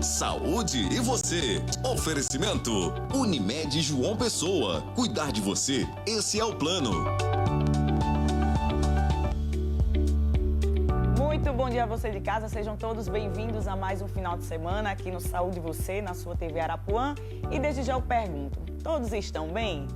Saúde e você. Oferecimento Unimed João Pessoa. Cuidar de você, esse é o plano. Muito bom dia a você de casa, sejam todos bem-vindos a mais um final de semana aqui no Saúde e Você, na sua TV Arapuã. E desde já eu pergunto, todos estão bem?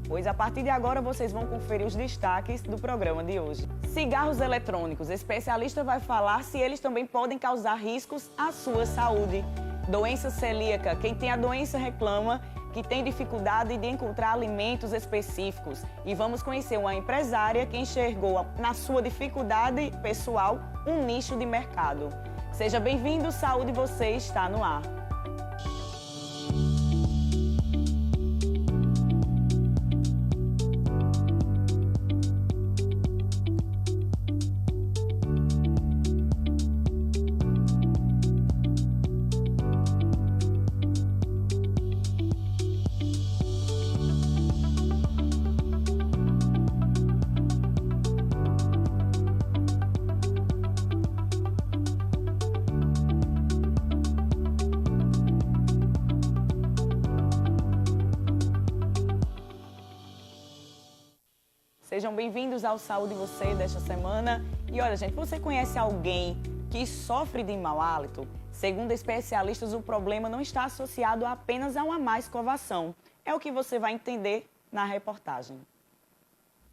Pois a partir de agora vocês vão conferir os destaques do programa de hoje. Cigarros eletrônicos, especialista vai falar se eles também podem causar riscos à sua saúde. Doença celíaca, quem tem a doença reclama que tem dificuldade de encontrar alimentos específicos. E vamos conhecer uma empresária que enxergou na sua dificuldade pessoal um nicho de mercado. Seja bem-vindo, Saúde Você está no ar. Sejam bem-vindos ao Saúde Você desta semana. E olha, gente, você conhece alguém que sofre de mau hálito? Segundo especialistas, o problema não está associado apenas a uma má escovação. É o que você vai entender na reportagem.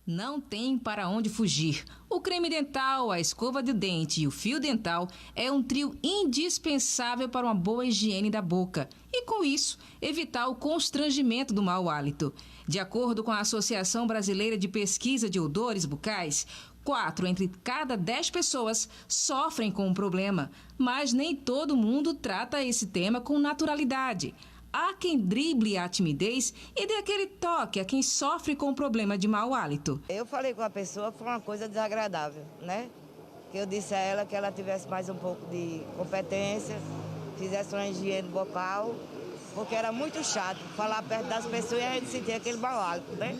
Não tem para onde fugir. O creme dental, a escova de dente e o fio dental é um trio indispensável para uma boa higiene da boca e, com isso, evitar o constrangimento do mau hálito. De acordo com a Associação Brasileira de Pesquisa de Odores Bucais, 4 entre cada 10 pessoas sofrem com o problema, mas nem todo mundo trata esse tema com naturalidade. Há quem drible a timidez e dê aquele toque a quem sofre com o problema de mau hálito. Eu falei com a pessoa que foi uma coisa desagradável, né? Que eu disse a ela que ela tivesse mais um pouco de competência, fizesse uma higiene bucal, porque era muito chato falar perto das pessoas e a gente sentia aquele mau hálito, né?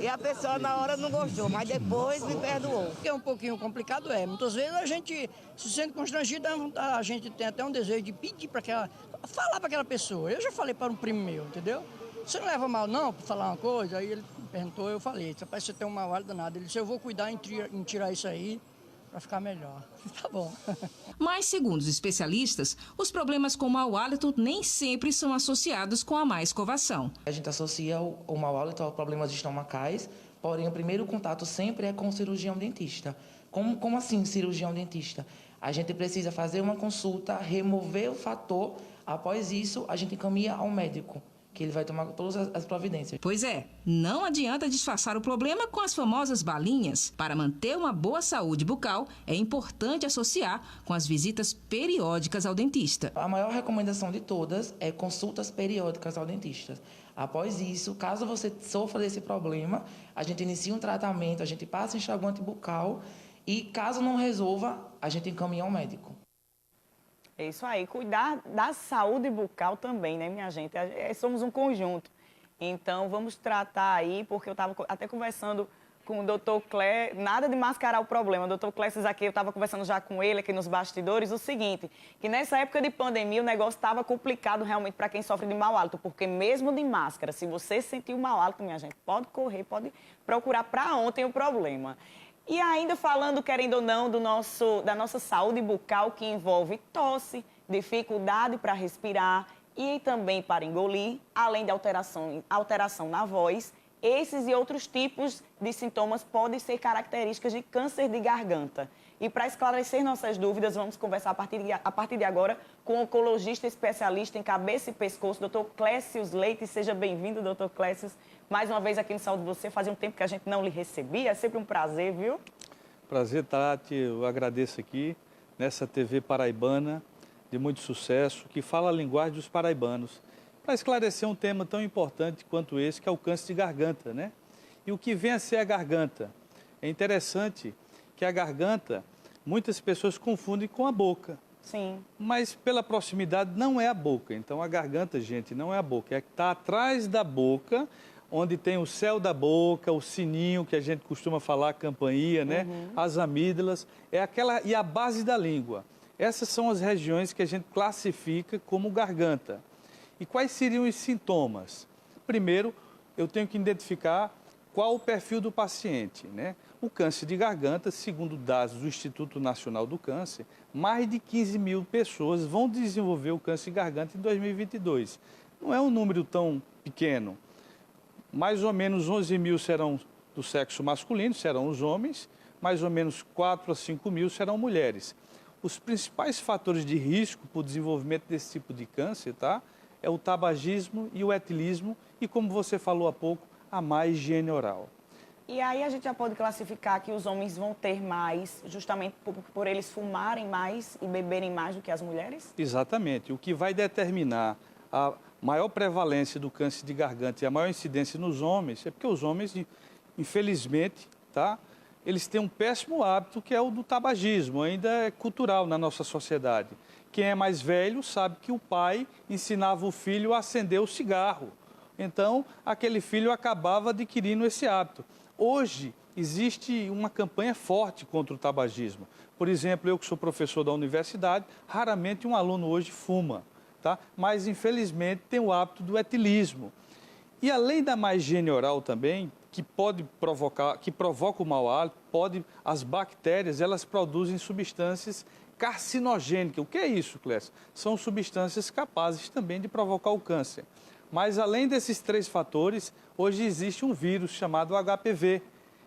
E a pessoa na hora não gostou, mas depois me perdoou. É um pouquinho complicado, muitas vezes a gente se sente constrangido, a gente tem até um desejo de pedir para aquela, falar para aquela pessoa. Eu já falei para um primo meu, entendeu? Você não leva mal não para falar uma coisa? Aí ele me perguntou, eu falei, rapaz, você tem um mau hálito danado. Ele disse, eu vou cuidar em tirar isso aí para ficar melhor. Tá bom. Mas, segundo os especialistas, os problemas com mau hálito nem sempre são associados com a má escovação. A gente associa o mau hálito a problemas estomacais, porém o primeiro contato sempre é com o cirurgião dentista. Como assim cirurgião dentista? A gente precisa fazer uma consulta, remover o fator, após isso a gente encaminha ao médico, que ele vai tomar todas as providências. Pois é, não adianta disfarçar o problema com as famosas balinhas. Para manter uma boa saúde bucal, é importante associar com as visitas periódicas ao dentista. A maior recomendação de todas é consultas periódicas ao dentista. Após isso, caso você sofra desse problema, a gente inicia um tratamento, a gente passa enxaguante bucal e, caso não resolva, a gente encaminha ao médico. É isso aí, cuidar da saúde bucal também, né, minha gente? Somos um conjunto. Então, vamos tratar aí, porque eu estava até conversando com o doutor Clé, nada de mascarar o problema. O doutor Clécio aqui, eu estava conversando já com ele aqui nos bastidores, o seguinte, que nessa época de pandemia o negócio estava complicado realmente para quem sofre de mau hálito, porque mesmo de máscara, se você sentir o mau hálito, minha gente, pode correr, pode procurar para ontem o problema. E ainda falando, querendo ou não, da nossa saúde bucal, que envolve tosse, dificuldade para respirar e também para engolir, além de alteração na voz. Esses e outros tipos de sintomas podem ser características de câncer de garganta. E para esclarecer nossas dúvidas, vamos conversar a partir de agora com o oncologista especialista em cabeça e pescoço, Dr. Clécio Leite. Seja bem-vindo, Dr. Clécio. Mais uma vez aqui no Saúde Você, fazia um tempo que a gente não lhe recebia, é sempre um prazer, viu? Prazer, Tati, eu agradeço aqui nessa TV paraibana de muito sucesso, que fala a linguagem dos paraibanos, para esclarecer um tema tão importante quanto esse, que é o câncer de garganta, né? E o que vem a ser a garganta? É interessante que a garganta, muitas pessoas confundem com a boca. Sim. Mas pela proximidade não é a boca, então a garganta, gente, não é a boca, é que está atrás da boca, onde tem o céu da boca, o sininho que a gente costuma falar, a campainha, né? As amígdalas, é aquela, e a base da língua. Essas são as regiões que a gente classifica como garganta. E quais seriam os sintomas? Primeiro, eu tenho que identificar qual o perfil do paciente, né? O câncer de garganta, segundo dados do Instituto Nacional do Câncer, mais de 15 mil pessoas vão desenvolver o câncer de garganta em 2022. Não é um número tão pequeno. Mais ou menos 11 mil serão do sexo masculino, serão os homens, mais ou menos 4 a 5 mil serão mulheres. Os principais fatores de risco para o desenvolvimento desse tipo de câncer, tá? É o tabagismo e o etilismo e, como você falou há pouco, a má higiene oral. E aí a gente já pode classificar que os homens vão ter mais, justamente por eles fumarem mais e beberem mais do que as mulheres? Exatamente. O que vai determinar a maior prevalência do câncer de garganta e a maior incidência nos homens é porque os homens, infelizmente, tá? Eles têm um péssimo hábito que é o do tabagismo, ainda é cultural na nossa sociedade. Quem é mais velho sabe que o pai ensinava o filho a acender o cigarro. Então, aquele filho acabava adquirindo esse hábito. Hoje, existe uma campanha forte contra o tabagismo. Por exemplo, eu que sou professor da universidade, raramente um aluno hoje fuma, tá? Mas, infelizmente, tem o hábito do etilismo. E além da má higiene oral também, que provoca o mau hálito, as bactérias, elas produzem substâncias carcinogênicas. O que é isso, Clécio? São substâncias capazes também de provocar o câncer. Mas além desses 3 fatores, hoje existe um vírus chamado HPV,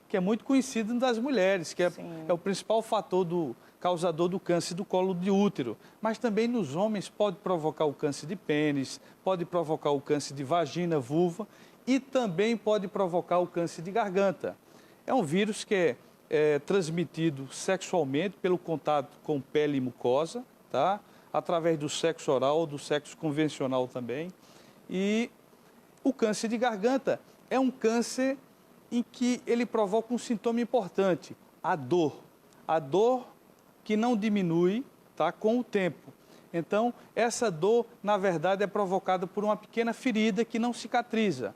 que é muito conhecido das mulheres, que é o principal causador do câncer do colo de útero. Mas também nos homens pode provocar o câncer de pênis, pode provocar o câncer de vagina, vulva e também pode provocar o câncer de garganta. É um vírus que é transmitido sexualmente pelo contato com pele e mucosa, tá? Através do sexo oral ou do sexo convencional também. E o câncer de garganta é um câncer em que ele provoca um sintoma importante, a dor. A dor que não diminui, tá, com o tempo. Então, essa dor, na verdade, é provocada por uma pequena ferida que não cicatriza.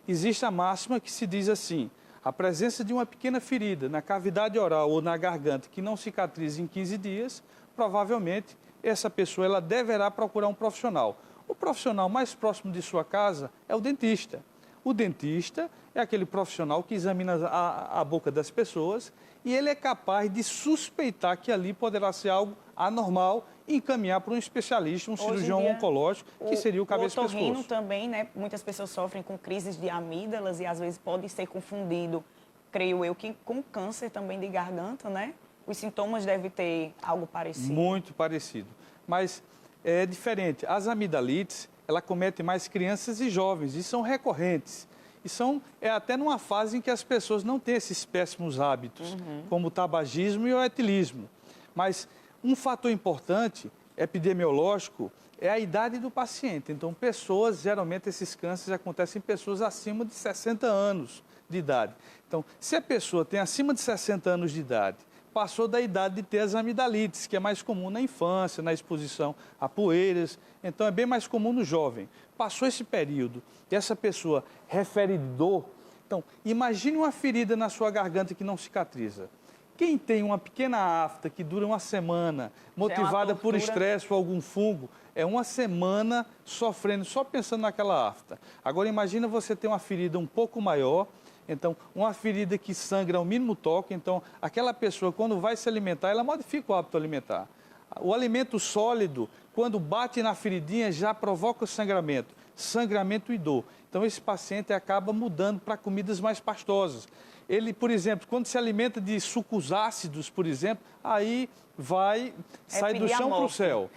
Existe a máxima que se diz assim: a presença de uma pequena ferida na cavidade oral ou na garganta que não cicatriza em 15 dias, provavelmente essa pessoa ela deverá procurar um profissional. O profissional mais próximo de sua casa é o dentista. O dentista é aquele profissional que examina a boca das pessoas e ele é capaz de suspeitar que ali poderá ser algo anormal e encaminhar para um especialista, um cirurgião oncológico, que seria o cabeça e pescoço. O otorrino também, né? Muitas pessoas sofrem com crises de amígdalas e às vezes pode ser confundido, creio eu, que com câncer também de garganta, né? Os sintomas devem ter algo parecido. Muito parecido, mas é diferente. As amidalites, ela comete mais crianças e jovens e são recorrentes. E até numa fase em que as pessoas não têm esses péssimos hábitos, como o tabagismo e o etilismo. Mas um fator importante, epidemiológico, é a idade do paciente. Então, geralmente esses cânceres acontecem em pessoas acima de 60 anos de idade. Então, se a pessoa tem acima de 60 anos de idade, passou da idade de ter as amidalites, que é mais comum na infância, na exposição a poeiras, então é bem mais comum no jovem. Passou esse período e essa pessoa refere dor, então imagine uma ferida na sua garganta que não cicatriza. Quem tem uma pequena afta que dura uma semana, motivada por estresse ou algum fungo, é uma semana sofrendo, só pensando naquela afta. Agora imagina você ter uma ferida um pouco maior, então, uma ferida que sangra ao mínimo toque, então, aquela pessoa, quando vai se alimentar, ela modifica o hábito alimentar. O alimento sólido, quando bate na feridinha, já provoca sangramento e dor. Então, esse paciente acaba mudando para comidas mais pastosas. Ele, por exemplo, quando se alimenta de sucos ácidos, por exemplo, aí sai do chão para o céu.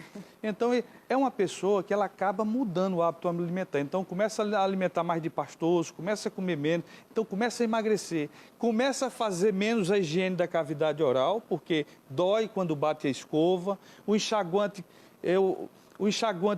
Então, é uma pessoa que ela acaba mudando o hábito alimentar. Então, começa a alimentar mais de pastoso, começa a comer menos, então começa a emagrecer, começa a fazer menos a higiene da cavidade oral, porque dói quando bate a escova, o enxaguante,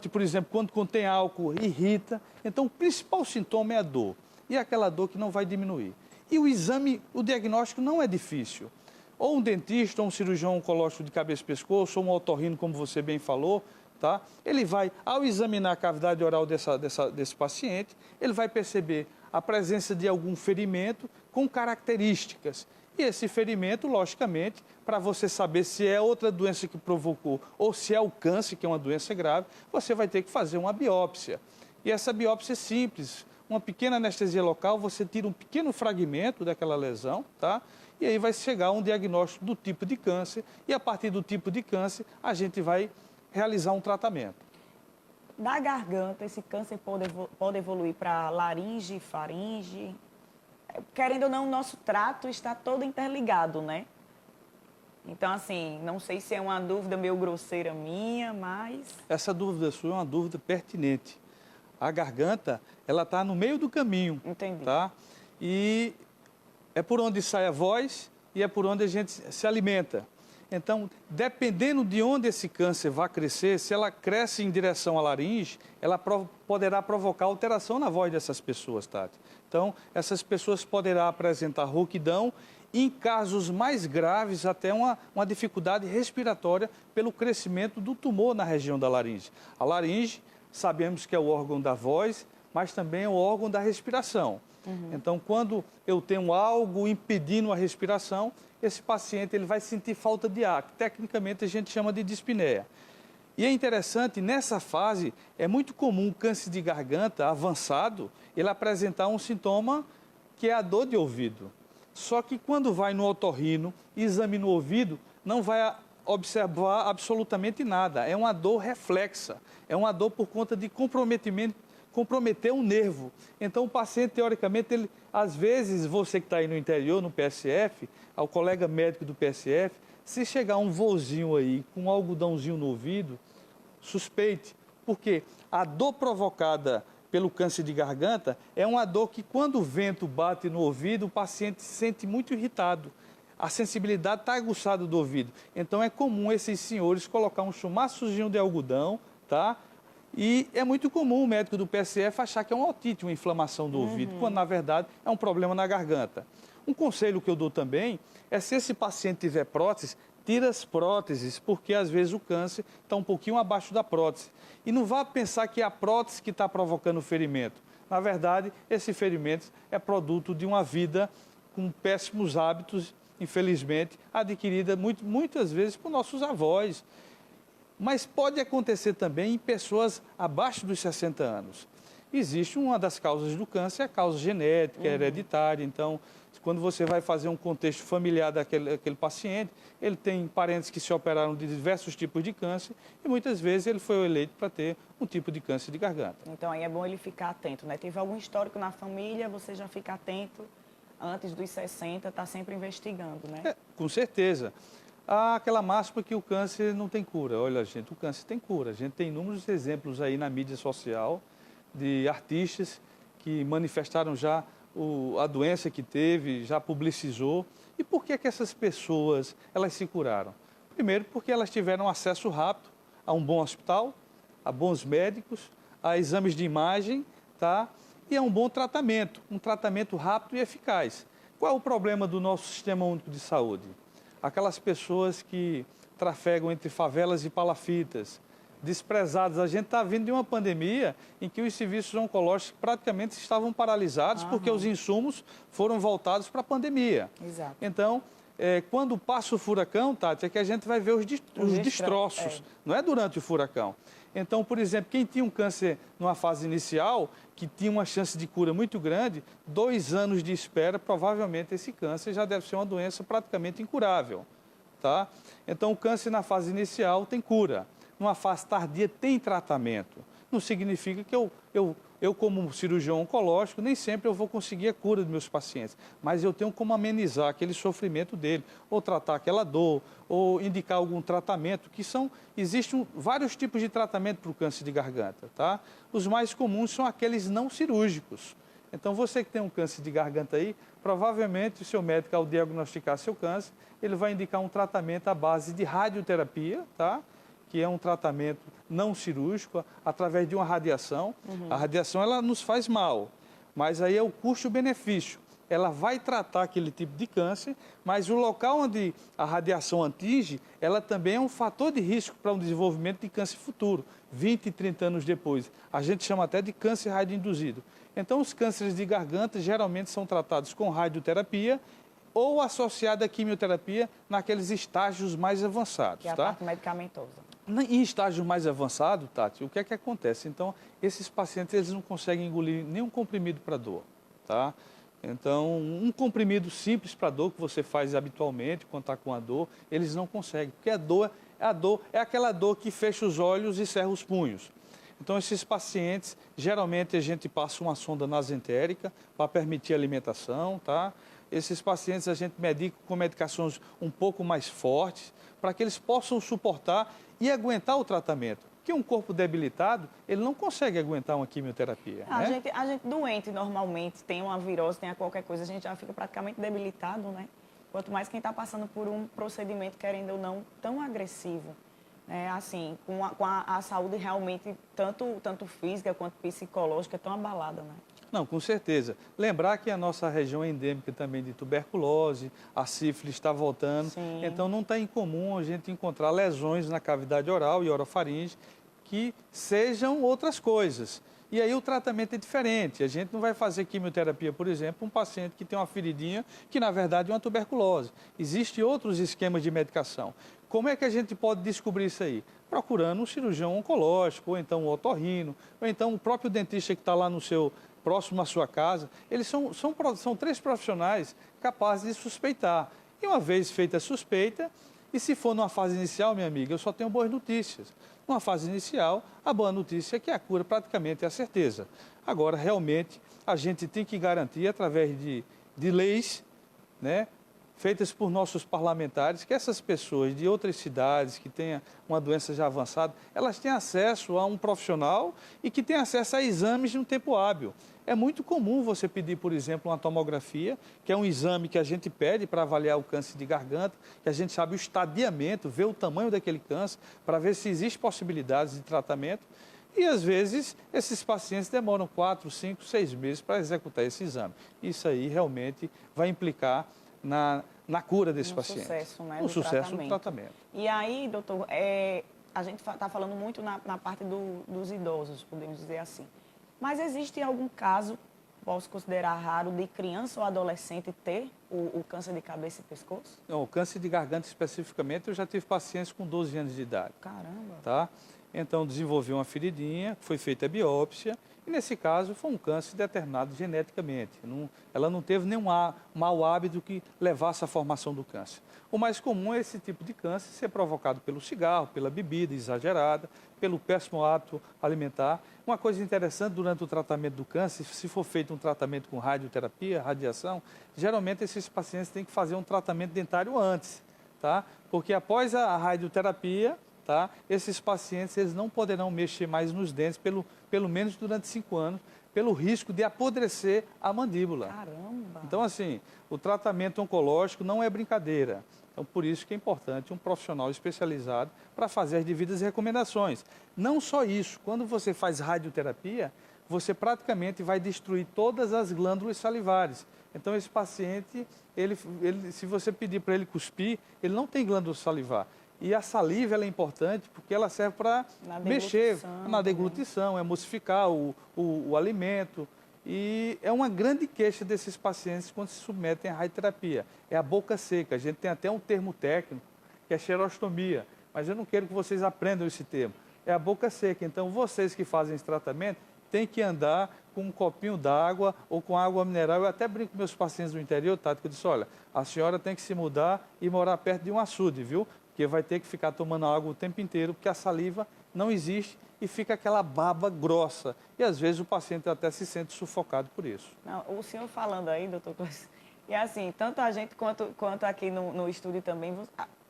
por exemplo, quando contém álcool, irrita. Então, o principal sintoma é a dor, e aquela dor que não vai diminuir. E o diagnóstico não é difícil. Ou um dentista, ou um cirurgião oncológico de cabeça e pescoço, ou um otorrino, como você bem falou, tá? Ele vai, ao examinar a cavidade oral desse paciente, ele vai perceber a presença de algum ferimento com características. E esse ferimento, logicamente, para você saber se é outra doença que provocou ou se é o câncer, que é uma doença grave, você vai ter que fazer uma biópsia. E essa biópsia é simples, uma pequena anestesia local, você tira um pequeno fragmento daquela lesão, tá? E aí vai chegar a um diagnóstico do tipo de câncer e a partir do tipo de câncer a gente vai realizar um tratamento. Da garganta, esse câncer pode evoluir para laringe, faringe? Querendo ou não, o nosso trato está todo interligado, né? Então, assim, não sei se é uma dúvida meio grosseira minha, mas... Essa dúvida sua é uma dúvida pertinente. A garganta, ela está no meio do caminho. Entendi. Tá? E é por onde sai a voz e é por onde a gente se alimenta. Então, dependendo de onde esse câncer vai crescer, se ela cresce em direção à laringe, ela poderá provocar alteração na voz dessas pessoas, Tati. Então, essas pessoas poderão apresentar rouquidão, em casos mais graves, até uma dificuldade respiratória pelo crescimento do tumor na região da laringe. A laringe, sabemos que é o órgão da voz, mas também é o órgão da respiração. Então, quando eu tenho algo impedindo a respiração, esse paciente ele vai sentir falta de ar, que tecnicamente a gente chama de dispneia. E é interessante, nessa fase, é muito comum o câncer de garganta avançado, ele apresentar um sintoma que é a dor de ouvido. Só que quando vai no otorrino e examina o ouvido, não vai observar absolutamente nada. É uma dor reflexa, é uma dor por conta de comprometer um nervo. Então, o paciente, teoricamente, ele, às vezes, você que está aí no interior, no PSF, ao colega médico do PSF, se chegar um vozinho aí com um algodãozinho no ouvido, suspeite, porque a dor provocada pelo câncer de garganta é uma dor que, quando o vento bate no ouvido, o paciente se sente muito irritado. A sensibilidade está aguçada do ouvido. Então, é comum esses senhores colocar um chumaçozinho de algodão, tá? E é muito comum o médico do PSF achar que é uma otite, uma inflamação do ouvido, quando, na verdade, é um problema na garganta. Um conselho que eu dou também é, se esse paciente tiver prótese, tira as próteses, porque às vezes o câncer está um pouquinho abaixo da prótese. E não vá pensar que é a prótese que está provocando o ferimento. Na verdade, esse ferimento é produto de uma vida com péssimos hábitos, infelizmente, adquirida muitas vezes por nossos avós. Mas pode acontecer também em pessoas abaixo dos 60 anos. Existe uma das causas do câncer, a causa genética, hereditária. Então, quando você vai fazer um contexto familiar daquele paciente, ele tem parentes que se operaram de diversos tipos de câncer e muitas vezes ele foi eleito para ter um tipo de câncer de garganta. Então, aí é bom ele ficar atento, né? Teve algum histórico na família, você já fica atento antes dos 60, está sempre investigando, né? Com certeza. Há aquela máxima que o câncer não tem cura. Olha, gente, o câncer tem cura. A gente tem inúmeros exemplos aí na mídia social de artistas que manifestaram já a doença que teve, já publicizou. E por que essas pessoas elas se curaram? Primeiro, porque elas tiveram acesso rápido a um bom hospital, a bons médicos, a exames de imagem, tá? E a um bom tratamento, um tratamento rápido e eficaz. Qual é o problema do nosso Sistema Único de Saúde? Aquelas pessoas que trafegam entre favelas e palafitas, desprezadas. A gente está vindo de uma pandemia em que os serviços oncológicos praticamente estavam paralisados porque os insumos foram voltados para a pandemia. Exato. Então, quando passa o furacão, Tati, é que a gente vai ver os destroços, não é durante o furacão. Então, por exemplo, quem tinha um câncer numa fase inicial, que tinha uma chance de cura muito grande, 2 anos de espera, provavelmente esse câncer já deve ser uma doença praticamente incurável. Tá? Então, o câncer na fase inicial tem cura. Numa fase tardia tem tratamento. Não significa que eu como cirurgião oncológico, nem sempre eu vou conseguir a cura dos meus pacientes, mas eu tenho como amenizar aquele sofrimento dele, ou tratar aquela dor, ou indicar algum tratamento, existem vários tipos de tratamento para o câncer de garganta, tá? Os mais comuns são aqueles não cirúrgicos. Então, você que tem um câncer de garganta aí, provavelmente o seu médico, ao diagnosticar seu câncer, ele vai indicar um tratamento à base de radioterapia, tá? Que é um tratamento não cirúrgico, através de uma radiação. A radiação, ela nos faz mal, mas aí é o custo-benefício. Ela vai tratar aquele tipo de câncer, mas o local onde a radiação atinge, ela também é um fator de risco para um desenvolvimento de câncer futuro, 20 e 30 anos depois. A gente chama até de câncer radioinduzido. Então, os cânceres de garganta geralmente são tratados com radioterapia ou associada à quimioterapia naqueles estágios mais avançados, Que é a tá? parte medicamentosa. Em estágio mais avançado, Tati, o que é que acontece? Então, esses pacientes eles não conseguem engolir nenhum comprimido para dor, tá? Então, um comprimido simples para dor que você faz habitualmente quando está com a dor, eles não conseguem, porque a dor é aquela dor que fecha os olhos e cerra os punhos. Então, esses pacientes, geralmente a gente passa uma sonda nasentérica para permitir a alimentação, tá? Esses pacientes a gente medica com medicações um pouco mais fortes, para que eles possam suportar e aguentar o tratamento. Porque um corpo debilitado, ele não consegue aguentar uma quimioterapia. Né? A gente doente normalmente, tem uma virose, tem qualquer coisa, a gente já fica praticamente debilitado, né? Quanto mais quem está passando por um procedimento, querendo ou não, tão agressivo. Assim, com a saúde realmente, tanto física quanto psicológica, tão abalada, né? Não, com certeza. Lembrar que a nossa região é endêmica também de tuberculose, a sífilis está voltando. Sim. Então não está incomum a gente encontrar lesões na cavidade oral e orofaringe que sejam outras coisas. E aí o tratamento é diferente. A gente não vai fazer quimioterapia, por exemplo, um paciente que tem uma feridinha que na verdade é uma tuberculose. Existem outros esquemas de medicação. Como é que a gente pode descobrir isso aí? Procurando um cirurgião oncológico, ou então um otorrino, ou então o próprio dentista que está lá próximo à sua casa. Eles são 3 profissionais capazes de suspeitar. E uma vez feita a suspeita, e se for numa fase inicial, minha amiga, eu só tenho boas notícias. Numa fase inicial, a boa notícia é que a cura praticamente é a certeza. Agora, realmente, a gente tem que garantir, através de leis, né, feitas por nossos parlamentares, que essas pessoas de outras cidades que tenham uma doença já avançada, elas tenham acesso a um profissional e que tenham acesso a exames no tempo hábil. É muito comum você pedir, por exemplo, uma tomografia, que é um exame que a gente pede para avaliar o câncer de garganta, que a gente sabe o estadiamento, ver o tamanho daquele câncer, para ver se existe possibilidades de tratamento. E, às vezes, esses pacientes demoram 4, 5, 6 meses para executar esse exame. Isso aí realmente vai implicar na cura desse paciente. Sucesso, né, no do sucesso do tratamento. E aí, doutor, a gente está falando muito na parte dos idosos, podemos dizer assim. Mas existe algum caso, posso considerar raro, de criança ou adolescente ter o câncer de cabeça e pescoço? Não, o câncer de garganta especificamente, eu já tive pacientes com 12 anos de idade. Caramba! Tá? Então, desenvolveu uma feridinha, foi feita a biópsia, e nesse caso foi um câncer determinado geneticamente. Ela não teve nenhum mau hábito que levasse à formação do câncer. O mais comum é esse tipo de câncer ser provocado pelo cigarro, pela bebida exagerada, pelo péssimo hábito alimentar. Uma coisa interessante durante o tratamento do câncer, se for feito um tratamento com radioterapia, radiação, geralmente esses pacientes têm que fazer um tratamento dentário antes, tá? Porque após a radioterapia, tá, esses pacientes eles não poderão mexer mais nos dentes, pelo menos durante 5 anos, pelo risco de apodrecer a mandíbula. Caramba! Então, assim, o tratamento oncológico não é brincadeira. Então, por isso que é importante um profissional especializado para fazer as devidas recomendações. Não só isso, quando você faz radioterapia, você praticamente vai destruir todas as glândulas salivares. Então, esse paciente, se você pedir para ele cuspir, ele não tem glândula salivar. E a saliva ela é importante porque ela serve para mexer na deglutição, emulsificar o alimento. E é uma grande queixa desses pacientes quando se submetem à radioterapia. É a boca seca. A gente tem até um termo técnico, que é xerostomia. Mas eu não quero que vocês aprendam esse termo. É a boca seca. Então, vocês que fazem esse tratamento, têm que andar com um copinho d'água ou com água mineral. Eu até brinco com meus pacientes do interior, Tati, que eu disse, olha, a senhora tem que se mudar e morar perto de um açude, viu? Porque vai ter que ficar tomando água o tempo inteiro, porque a saliva não existe e fica aquela baba grossa. E às vezes o paciente até se sente sufocado por isso. Não, o senhor falando aí, doutor Cláudio, e assim, tanto a gente quanto aqui no estúdio também,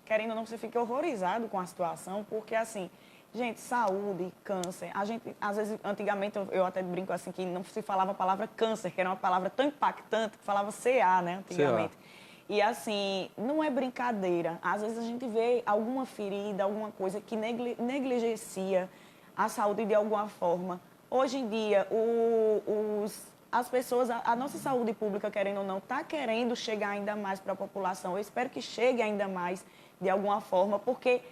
querendo ou não, você fica horrorizado com a situação, porque assim, gente, saúde, câncer, a gente, às vezes, antigamente, eu até brinco assim, que não se falava a palavra câncer, que era uma palavra tão impactante, que falava CA, né, antigamente. CA. E assim, não é brincadeira. Às vezes a gente vê alguma ferida, alguma coisa que negligencia a saúde de alguma forma. Hoje em dia, as pessoas, a nossa saúde pública, querendo ou não, está querendo chegar ainda mais para a população. Eu espero que chegue ainda mais de alguma forma, porque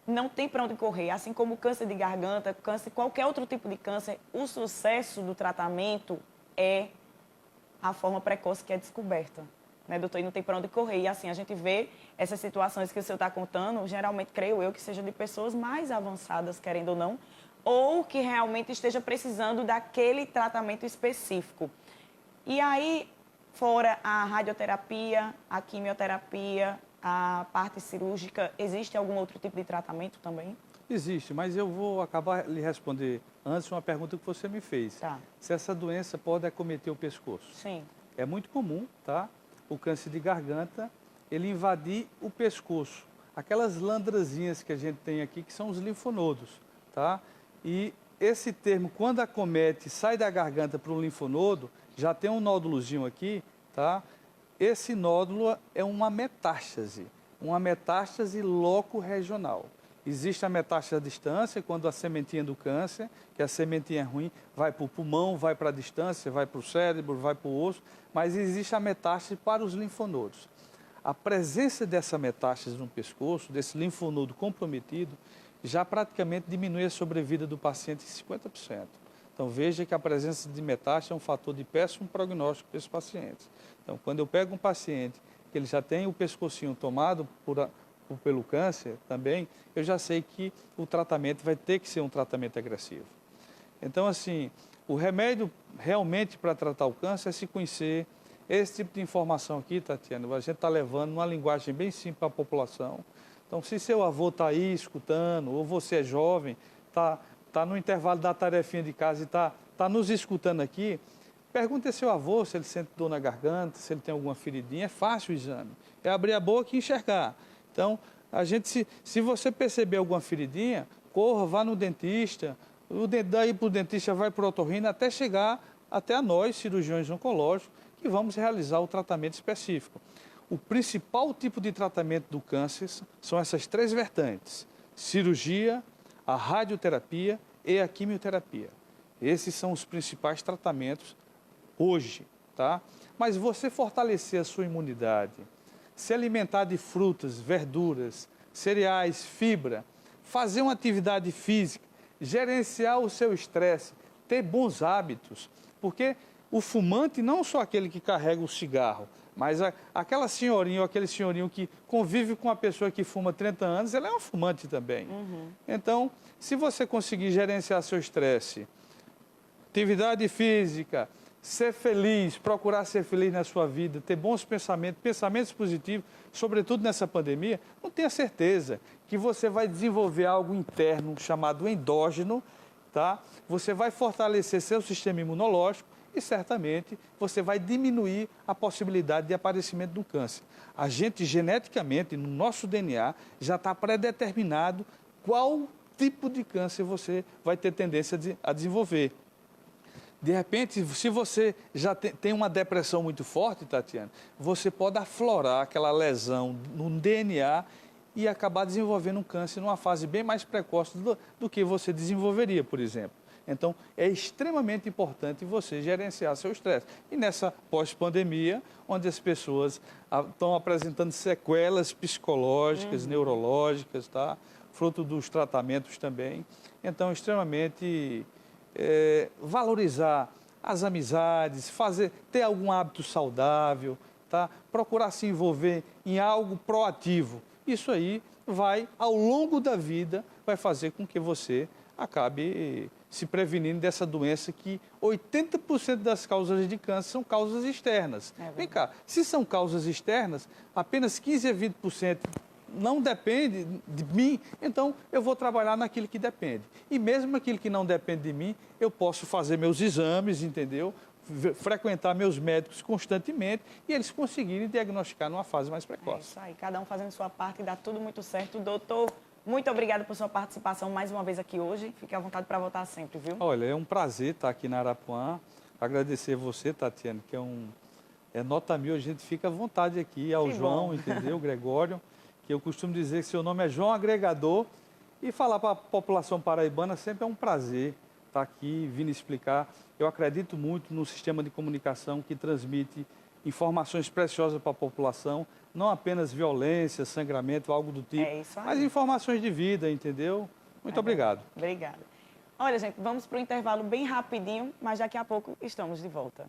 não tem para onde correr. Assim como o câncer de garganta, câncer, qualquer outro tipo de câncer, o sucesso do tratamento é a forma precoce que é descoberta. né, doutor? E não tem para onde correr. E assim, a gente vê essas situações que o senhor está contando, geralmente, creio eu, que seja de pessoas mais avançadas, querendo ou não, ou que realmente esteja precisando daquele tratamento específico. E aí, fora a radioterapia, a quimioterapia, a parte cirúrgica, existe algum outro tipo de tratamento também? Existe, mas eu vou acabar lhe responder antes uma pergunta que você me fez. Tá. Se essa doença pode acometer o pescoço. Sim. É muito comum, tá? O câncer de garganta, ele invadir o pescoço. Aquelas landrazinhas que a gente tem aqui, que são os linfonodos, tá? E esse termo, quando acomete, sai da garganta para o linfonodo, já tem um nódulozinho aqui, tá? Esse nódulo é uma metástase loco-regional. Existe a metástase à distância, quando a sementinha do câncer, que a sementinha é ruim, vai para o pulmão, vai para a distância, vai para o cérebro, vai para o osso, mas existe a metástase para os linfonodos. A presença dessa metástase no pescoço, desse linfonodo comprometido, já praticamente diminui a sobrevida do paciente em 50%. Então veja que a presença de metástase é um fator de péssimo prognóstico para esses pacientes. Então quando eu pego um paciente que ele já tem o pescocinho tomado pelo câncer também, eu já sei que o tratamento vai ter que ser um tratamento agressivo. Então, assim, o remédio realmente para tratar o câncer é se conhecer esse tipo de informação aqui, Tatiana. A gente está levando uma linguagem bem simples para a população. Então, se seu avô está aí escutando, ou você é jovem, está no intervalo da tarefinha de casa e está nos escutando aqui, pergunte a seu avô se ele sente dor na garganta, se ele tem alguma feridinha. É fácil o exame. É abrir a boca e enxergar. Então, se você perceber alguma feridinha, corra, vá no dentista, daí para o dentista vai para o otorrino, até chegar até a nós, cirurgiões oncológicos, que vamos realizar o tratamento específico. O principal tipo de tratamento do câncer são essas três vertentes: cirurgia, a radioterapia e a quimioterapia. Esses são os principais tratamentos hoje, tá? Mas você fortalecer a sua imunidade, se alimentar de frutas, verduras, cereais, fibra, fazer uma atividade física, gerenciar o seu estresse, ter bons hábitos, porque o fumante não só aquele que carrega o cigarro, mas aquela senhorinha ou aquele senhorinho que convive com uma pessoa que fuma 30 anos, ela é uma fumante também. Então, se você conseguir gerenciar seu estresse, atividade física, ser feliz, procurar ser feliz na sua vida, ter bons pensamentos, pensamentos positivos, sobretudo nessa pandemia, não tenha certeza que você vai desenvolver algo interno chamado endógeno, tá? Você vai fortalecer seu sistema imunológico e certamente você vai diminuir a possibilidade de aparecimento do câncer. A gente geneticamente, no nosso DNA, já está predeterminado qual tipo de câncer você vai ter tendência a desenvolver. De repente, se você já tem uma depressão muito forte, Tatiana, você pode aflorar aquela lesão no DNA e acabar desenvolvendo um câncer numa fase bem mais precoce do que você desenvolveria, por exemplo. Então, é extremamente importante você gerenciar seu estresse. E nessa pós-pandemia, onde as pessoas estão apresentando sequelas psicológicas, neurológicas, tá? Fruto dos tratamentos também. Então, extremamente... valorizar as amizades, ter algum hábito saudável, tá? Procurar se envolver em algo proativo. Isso aí vai, ao longo da vida, vai fazer com que você acabe se prevenindo dessa doença que 80% das causas de câncer são causas externas. Vem cá, se são causas externas, apenas 15 a 20% não depende de mim, então eu vou trabalhar naquilo que depende. E mesmo aquilo que não depende de mim, eu posso fazer meus exames, entendeu? Frequentar meus médicos constantemente e eles conseguirem diagnosticar numa fase mais precoce. É isso aí, cada um fazendo sua parte e dá tudo muito certo. Doutor, muito obrigada por sua participação mais uma vez aqui hoje. Fique à vontade para voltar sempre, viu? Olha, é um prazer estar aqui na Arapuã. Agradecer a você, Tatiana, que é nota mil, a gente fica à vontade aqui, ao João, entendeu? Gregório, que eu costumo dizer que seu nome é João Agregador, e falar para a população paraibana sempre é um prazer estar aqui, vindo explicar. Eu acredito muito no sistema de comunicação que transmite informações preciosas para a população, não apenas violência, sangramento, algo do tipo, mas informações de vida, entendeu? Muito obrigado. Obrigada. Olha, gente, vamos para o intervalo bem rapidinho, mas daqui a pouco estamos de volta.